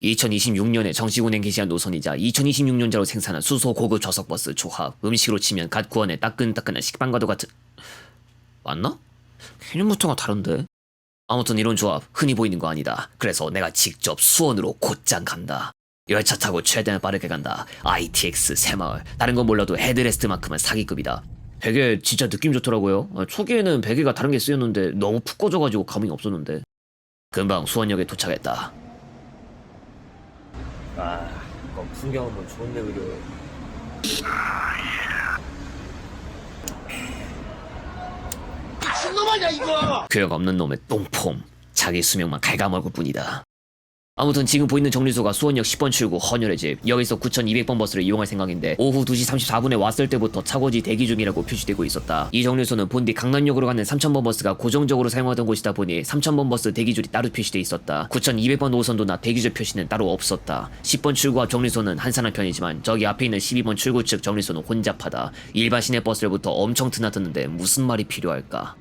2026년에 정식 운행 개시한 노선이자 2026년자로 생산한 수소 고급 좌석버스 조합. 음식으로 치면 갓 구워낸 따끈따끈한 식빵과도 같은... 맞나? 개념부터가 다른데? 아무튼 이런 조합 흔히 보이는 거 아니다. 그래서 내가 직접 수원으로 곧장 간다. 열차 타고 최대한 빠르게 간다. ITX 새마을. 다른 건 몰라도 헤드레스트만큼은 사기급이다. 베개 진짜 느낌 좋더라고요. 초기에는 베개가 다른 게 쓰였는데 너무 푹 꺼져가지고 감흥이 없었는데. 금방 수원역에 도착했다. 이거 풍경 한번 좋은데 그려. 미친놈 아니야 이거! 교양 없는 놈의 똥폼. 자기 수명만 갉아먹을 뿐이다. 아무튼 지금 보이는 정류소가 수원역 10번 출구 헌혈의 집. 여기서 9200번 버스를 이용할 생각인데 오후 2시 34분에 왔을 때부터 차고지 대기 중이라고 표시되고 있었다. 이 정류소는 본디 강남역으로 가는 3000번 버스가 고정적으로 사용하던 곳이다 보니 3000번 버스 대기줄이 따로 표시돼 있었다. 9200번 노선도나 대기줄 표시는 따로 없었다. 10번 출구 앞 정류소는 한산한 편이지만 저기 앞에 있는 12번 출구 측 정류소는 혼잡하다. 일반 시내 버스들부터 엄청 드나드는데 무슨 말이 필요할까?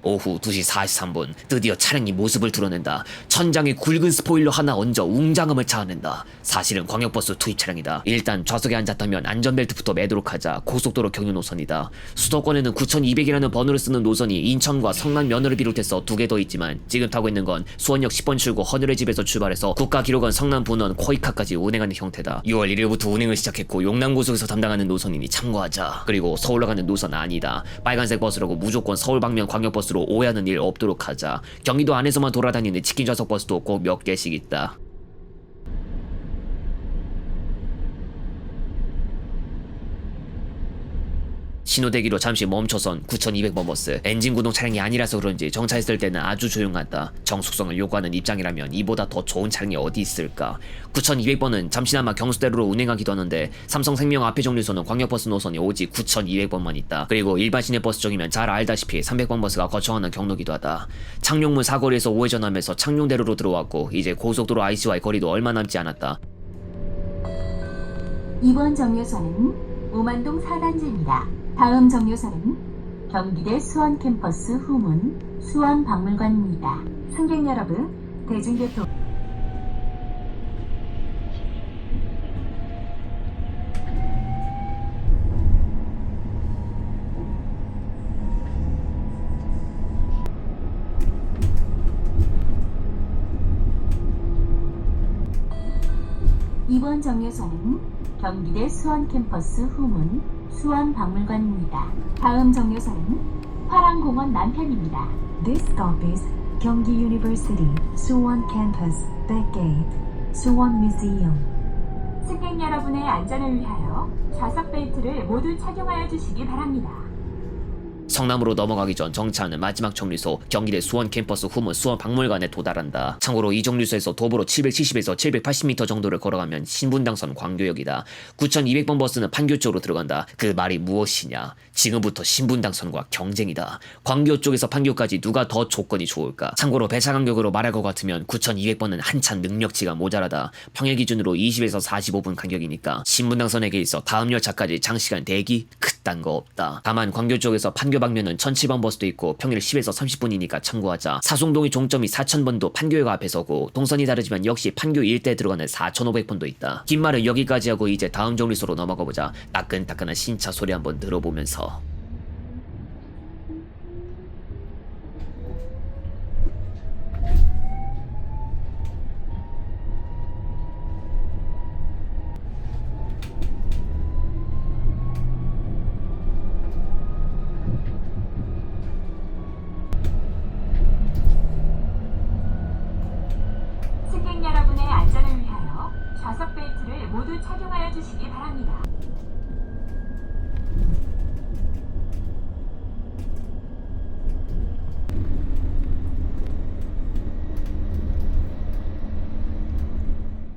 오후 2시 43분 드디어 차량이 모습을 드러낸다. 천장에 굵은 스포일러 하나 얹어 웅장함을 자아낸다. 사실은 광역버스 투입 차량이다. 일단 좌석에 앉았다면 안전벨트부터 매도록 하자. 고속도로 경유 노선이다. 수도권에는 9200이라는 번호를 쓰는 노선이 인천과 성남 면허를 비롯해서 2개 더 있지만 지금 타고 있는 건 수원역 10번 출구 헌혈의 집에서 출발해서 국가기록원 성남 분원 코이카까지 운행하는 형태다. 6월 1일부터 운행을 시작했고 용남고속에서 담당하는 노선이니 참고하자. 그리고 서울로 가는 노선 아니다. 빨간색 버스라고 무조건 서울 방면 광역버스 로 오해하는 일 없도록 하자. 경기도 안에서만 돌아다니는 치킨 좌석 버스도 꼭 몇 개씩 있다. 신호대기로 잠시 멈춰선 9200번 버스. 엔진 구동 차량이 아니라서 그런지 정차했을 때는 아주 조용하다. 정숙성을 요구하는 입장이라면 이보다 더 좋은 차량이 어디 있을까. 9200번은 잠시나마 경수대로로 운행하기도 하는데 삼성생명 앞에 정류소는 광역버스 노선이 오직 9200번만 있다. 그리고 일반 시내버스 쪽이면 잘 알다시피 300번 버스가 거쳐가는 경로기도 하다. 창룡문 사거리에서 우회전하면서 창룡대로로 들어왔고 이제 고속도로 IC와의 거리도 얼마 남지 않았다. 이번 정류소는 오만동 4단지입니다. 다음 정류소는 경기대 수원 캠퍼스 후문 수원 박물관입니다. 승객 여러분, 대중교통 이번 정류소는 경기대 수원 캠퍼스 후문 수원 박물관입니다. 다음 정류소는 화랑공원 남편입니다. This stop is Gyeonggi University, Suwon Campus, Back Gate, Suwon Museum. 승객 여러분의 안전을 위하여 좌석 벨트를 모두 착용하여 주시기 바랍니다. 성남으로 넘어가기 전 정차하는 마지막 정류소 경기대 수원 캠퍼스 후문 수원 박물관에 도달한다. 참고로 이 정류소에서 도보로 770에서 780m 정도를 걸어가면 신분당선 광교역이다. 9200번 버스는 판교 쪽으로 들어간다. 그 말이 무엇이냐? 지금부터 신분당선과 경쟁이다. 광교 쪽에서 판교까지 누가 더 조건이 좋을까? 참고로 배차 간격으로 말할 것 같으면 9200번은 한참 능력치가 모자라다. 평일 기준으로 20에서 45분 간격이니까 신분당선에게 있어 다음 열차까지 장시간 대기? 그딴 거 없다. 다만 광교 쪽에서 판교 방면은 1007번 버스도 있고 평일 10에서 30분이니까 참고하자. 사송동의 종점이 4000번도 판교역 앞에서고 동선이 다르지만 역시 판교 일대에 들어가는 4500번도 있다. 긴 말은 여기까지 하고 이제 다음 정류소로 넘어가보자. 따끈따끈한 신차 소리 한번 들어보면서 승객 여러분의 안전을 위하여 좌석 벨트를 모두 착용하여 주시기 바랍니다.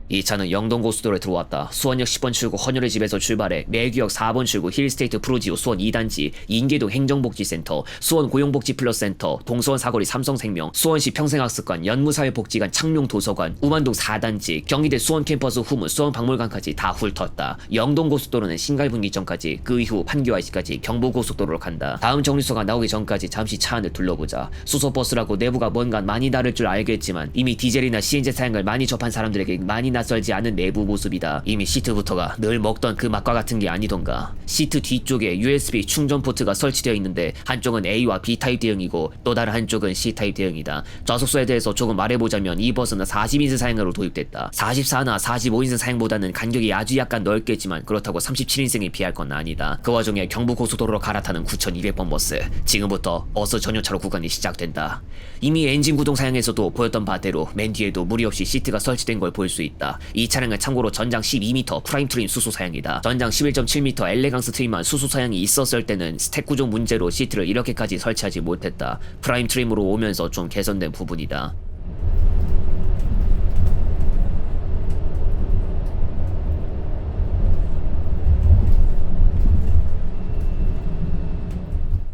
이 차는 영동고속도로에 들어왔다. 수원역 10번 출구 헌혈의 집에서 출발해 매규역 4번 출구 힐스테이트 프루지오 수원 2단지, 인계동 행정복지센터, 수원 고용복지 플러스센터, 동수원 사거리 삼성생명, 수원시 평생학습관, 연무사회복지관 창룡도서관, 우만동 4단지, 경희대 수원 캠퍼스 후문 수원 박물관까지 다 훑었다. 영동고속도로는 신갈분기점까지, 그 이후 판교 IC까지 경부고속도로로 간다. 다음 정류소가 나오기 전까지 잠시 차 안을 둘러보자. 수소버스라고 내부가 뭔가 많이 다를 줄 알겠지만 이미 디젤이나 CNG 사양을 많이 접한 사람들에게 많이 낯설지 않은 내부 모습이다. 이미 시트부터가 늘 먹던 그 맛과 같은 게 아니던가. 시트 뒤쪽에 USB 충전 포트가 설치되어 있는데 한쪽은 A와 B타입 대응이고 또 다른 한쪽은 C타입 대응이다. 좌석수에 대해서 조금 말해보자면 이 버스는 40인승 사양으로 도입됐다. 44나 45인승 사양보다는 간격이 아주 약간 넓겠지만 그렇다고 37인승에 비할 건 아니다. 그 와중에 경부고속도로로 갈아타는 9200번 버스. 지금부터 버스 전용차로 구간이 시작된다. 이미 엔진 구동 사양에서도 보였던 바대로 맨 뒤에도 무리 없이 시트가 설치된 걸 볼 수 있다. 이 차량은 참고로 전장 12m 프라임 트림 수소 사양이다. 전장 11.7m 엘레강스 트림만 수소 사양이 있었을 때는 스택 구조 문제로 시트를 이렇게까지 설치하지 못했다. 프라임 트림으로 오면서 좀 개선된 부분이다.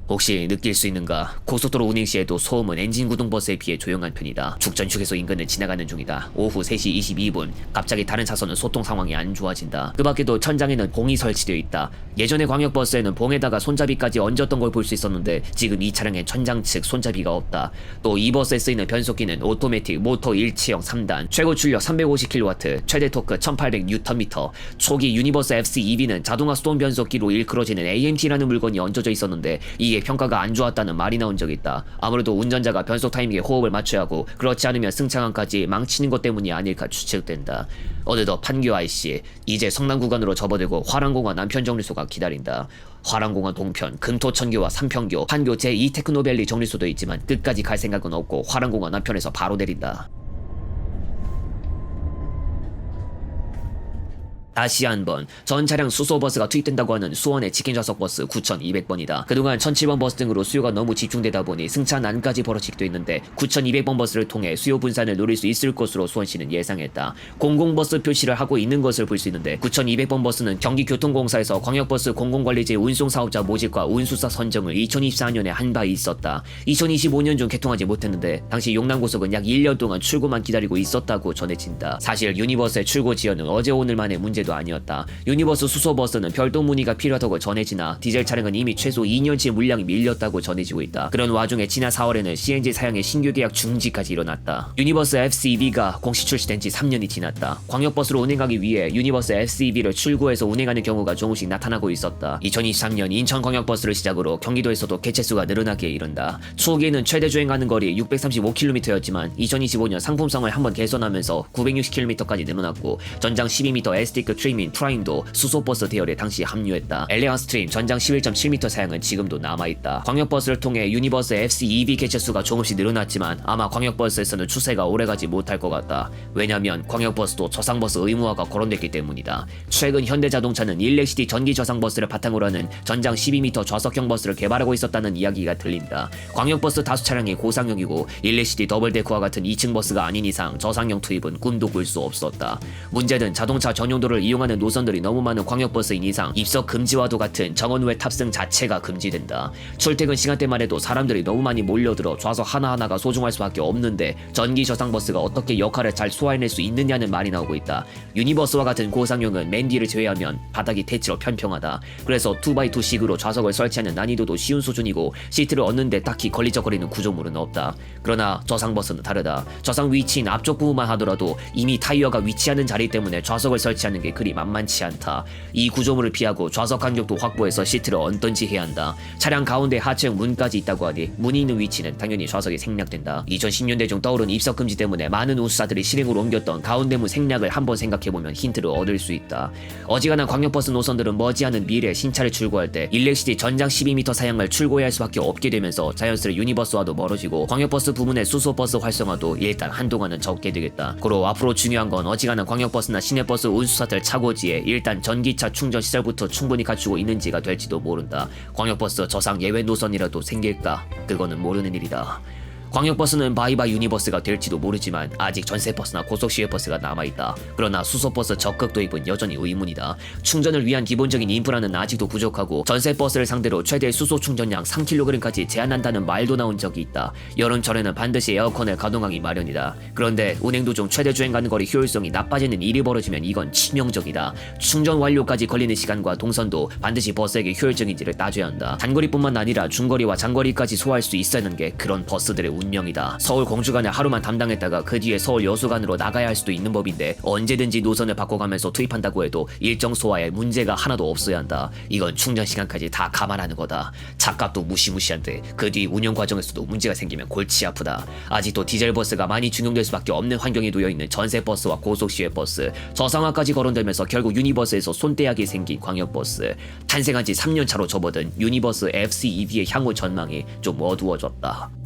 혹시 느낄 수 있는가? 고속도로 운행 시에도 소음은 엔진 구동 버스에 비해 조용한 편이다. 죽전휴게소 인근을 지나가는 중이다. 오후 3시 22분 갑자기 다른 차선은 소통 상황이 안 좋아진다. 그 밖에도 천장에는 봉이 설치되어 있다. 예전에 광역버스에는 봉에다가 손잡이까지 얹었던 걸 볼 수 있었는데 지금 이 차량엔 천장 측 손잡이가 없다. 또 이 버스에 쓰이는 변속기는 오토매틱 모터 일체형 3단, 최고 출력 350kW, 최대 토크 1800Nm, 초기 유니버스 FC2B는 자동화 수동 변속기로 일컬어지는 AMT라는 물건이 얹어져 있었는데 이게 평가가 안 좋았다는 말이 나온 적이 있다. 아무래도 운전자가 변속 타이밍에 호흡을 맞춰야 하고 그렇지 않으면 승차감까지 망치는 것 때문이 아닐까 추측된다. 어느덧 판교 IC, 이제 성남 구간으로 접어들고 화랑공원 남편 정류소가 기다린다. 화랑공원 동편, 금토천교와 삼평교, 판교 제2 테크노밸리 정류소도 있지만 끝까지 갈 생각은 없고 화랑공원 남편에서 바로 내린다. 다시 한번 전 차량 수소버스가 투입된다고 하는 수원의 치킨 좌석버스 9200번이다. 그동안 1007번 버스 등으로 수요가 너무 집중되다 보니 승차난까지 벌어지기도 했는데 9200번 버스를 통해 수요 분산을 노릴 수 있을 것으로 수원시는 예상했다. 공공버스 표시를 하고 있는 것을 볼 수 있는데 9200번 버스는 경기교통공사에서 광역버스 공공관리제 운송사업자 모집과 운수사 선정을 2024년에 한 바 있었다. 2025년 중 개통하지 못했는데 당시 용남고속은 약 1년 동안 출고만 기다리고 있었다고 전해진다. 사실 유니버스의 출고 지연은 어제 오늘만의 문제도 아니었다. 유니버스 수소버스는 별도 문의가 필요하다고 전해지나 디젤 차량은 이미 최소 2년치 물량이 밀렸다고 전해지고 있다. 그런 와중에 지난 4월에는 CNG 사양의 신규 계약 중지까지 일어났다. 유니버스 FC2B가 공식 출시된 지 3년이 지났다. 광역버스로 운행하기 위해 유니버스 FC2B를 출고해서 운행하는 경우가 조금씩 나타나고 있었다. 2023년 인천광역버스를 시작으로 경기도에서도 개체수가 늘어나기에 이른다. 초기에는 최대 주행하는 거리 635km였지만 2025년 상품성을 한번 개선하면서 960km까지 늘어났고 전장 12m S티크 트림인 프라임도 수소버스 대열에 당시 합류했다. 엘레강스 트림 전장 11.7m 사양은 지금도 남아있다. 광역버스를 통해 유니버스 FC2B 개체수가 조금씩 늘어났지만 아마 광역버스에서는 추세가 오래가지 못할 것 같다. 왜냐면 광역버스도 저상버스 의무화가 거론됐기 때문이다. 최근 현대자동차는 일렉시티 전기 저상버스를 바탕으로 하는 전장 12m 좌석형 버스를 개발하고 있었다는 이야기가 들린다. 광역버스 다수 차량이 고상형이고 일렉시티 더블데크와 같은 2층 버스가 아닌 이상 저상형 투입은 꿈도 꿀 수 없었다. 문제는 자동차 전용도를 이용하는 노선들이 너무 많은 광역버스인 이상 입석 금지와도 같은 정원 외 탑승 자체가 금지된다. 출퇴근 시간대만 해도 사람들이 너무 많이 몰려들어 좌석 하나하나가 소중할 수밖에 없는데 전기 저상버스가 어떻게 역할을 잘 소화해낼 수 있느냐는 말이 나오고 있다. 유니버스와 같은 고상형은 맨 뒤를 제외하면 바닥이 대체로 평평하다. 그래서 2x2식으로 좌석을 설치하는 난이도도 쉬운 수준이고 시트를 얻는데 딱히 걸리적거리는 구조물은 없다. 그러나 저상버스는 다르다. 저상 위치인 앞쪽 부분만 하더라도 이미 타이어가 위치하는 자리 때문에 좌석을 설치하는 게 그리 만만치 않다. 이 구조물을 피하고 좌석 간격도 확보해서 시트를 얹던지 해야 한다. 차량 가운데 하층 문까지 있다고 하니 문이 있는 위치는 당연히 좌석이 생략된다. 2010년대 중 떠오른 입석 금지 때문에 많은 운수사들이 실행으로 옮겼던 가운데 문 생략을 한번 생각해보면 힌트를 얻을 수 있다. 어지간한 광역버스 노선들은 머지않은 미래 신차를 출고할 때 일렉시티 전장 12m 사양을 출고해야 할 수밖에 없게 되면서 자연스레 유니버스와도 멀어지고 광역버스 부문의 수소버스 활성화도 일단 한동안은 적게 되겠다. 고로 앞으로 중요한 건 어지간한 광역버스나 시내버스 운수사들 차고지에 일단 전기차 충전 시설부터 충분히 갖추고 있는지가 될지도 모른다. 광역버스 저상 예외 노선이라도 생길까? 그거는 모르는 일이다. 광역버스는 바이바이 유니버스가 될지도 모르지만 아직 전세버스나 고속시외버스가 남아있다. 그러나 수소버스 적극 도입은 여전히 의문이다. 충전을 위한 기본적인 인프라는 아직도 부족하고 전세버스를 상대로 최대 수소 충전량 3kg까지 제한한다는 말도 나온 적이 있다. 여름철에는 반드시 에어컨을 가동하기 마련이다. 그런데 운행 도중 최대 주행 가는 거리 효율성이 나빠지는 일이 벌어지면 이건 치명적이다. 충전 완료까지 걸리는 시간과 동선도 반드시 버스에게 효율적인지를 따져야 한다. 단거리뿐만 아니라 중거리와 장거리까지 소화할 수 있어야 하는 게 그런 버스들의 운명이다. 서울 공주간을 하루만 담당했다가 그 뒤에 서울 여수간으로 나가야 할 수도 있는 법인데 언제든지 노선을 바꿔가면서 투입한다고 해도 일정 소화에 문제가 하나도 없어야 한다. 이건 충전 시간까지 다 감안하는 거다. 차값도 무시무시한데 그 뒤 운영 과정에서도 문제가 생기면 골치 아프다. 아직도 디젤 버스가 많이 중용될 수밖에 없는 환경에 놓여있는 전세 버스와 고속시외 버스, 저상화까지 거론되면서 결국 유니버스에서 손떼약이 생긴 광역버스, 탄생한 지 3년 차로 접어든 유니버스 FC EV의 향후 전망이 좀 어두워졌다.